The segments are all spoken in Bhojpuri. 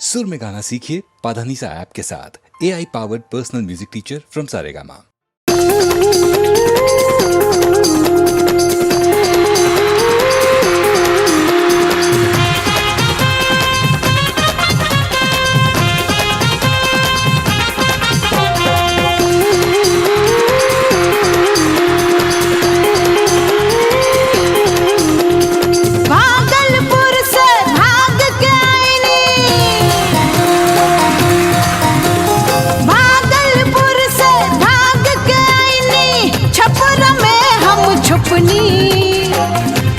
सुर में गाना सीखिए पाधानीसा ऐप के साथ। AI powered personal music teacher from Saregama.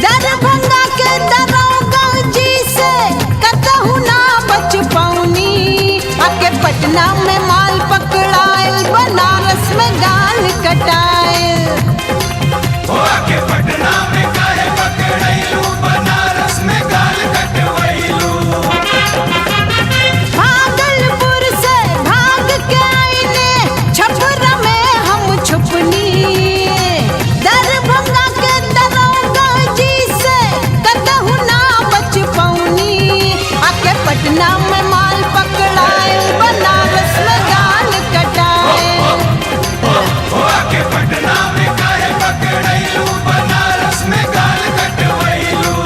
Darbhanga के दरोगा जी से कतहु ना बच पाऊनी। आके पटना में माल पकड़ायल, बनारस में गाल कटायल। आके पटना में काहे पकड़ाइलू, बनारस में गाल कटवाइलू। भागलपुर से भाग के आईने, छपरा में हम छुपनी। दरभंगा के दरोगा जी से कतहु ना बच पाऊनी। आके पटना में माल पकड़ायल, बनारस में गाल कटायल। आके पटना में काहे पकड़ाइलू, बनारस में गाल कटवाइलू।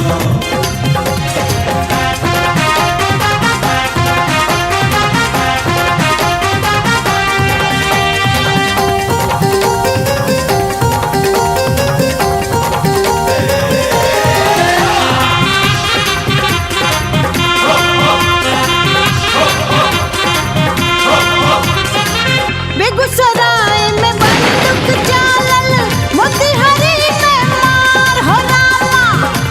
बेगूसराय में बंदूक चालल, मोतिहारी में मार हो रामा।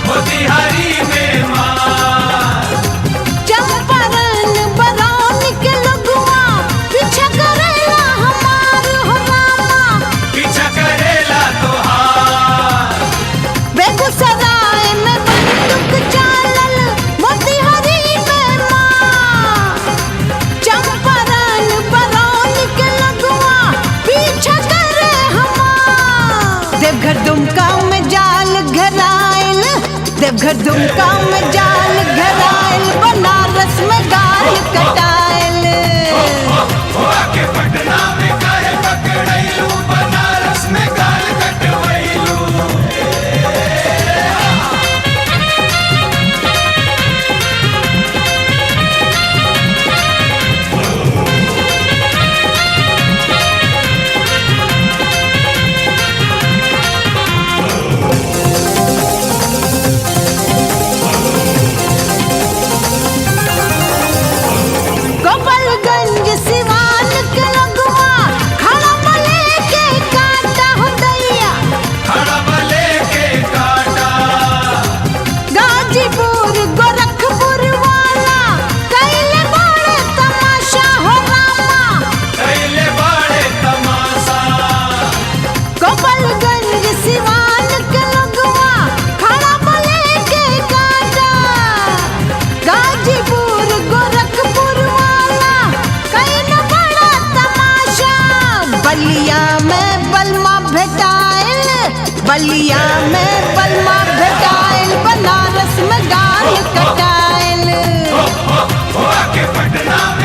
मोतिहारी में मार, चंपारण बरौनी के लोगवा पीछा करेला हमार हो रामा। पीछा करेला तोहार। बेगूसराय में बंदूक चालल, मोतिहारी में मार। चंपारण बरौनी के लोगवा पीछा करे हमार। देवघर दुमका में जाल घरायल, देवघर दुमका में जाल घरायल, बनारस में गाल कटायल। आके पटना में काहे पकड़ाइलू, बनारस में गाल कटवाइलू। गोपालगंज सिवान के लोगवा खड़ा लेके काटा हो दैया। खड़बले के काटा, गाजीपुर गोरखपुर वाला कैले बड़े तमाशा हो रामा। कैले बड़े तमाशा। गोपालगंज सिवान के लोगवा खड़ा लेके काटा। गाजीपुर गोरखपुर वाला कैले बड़ा तमाशा। बलिया में बलमा भेटायल, बलिया में बलमा भेटायल, बनारस में गाल कटायल। आके पटना में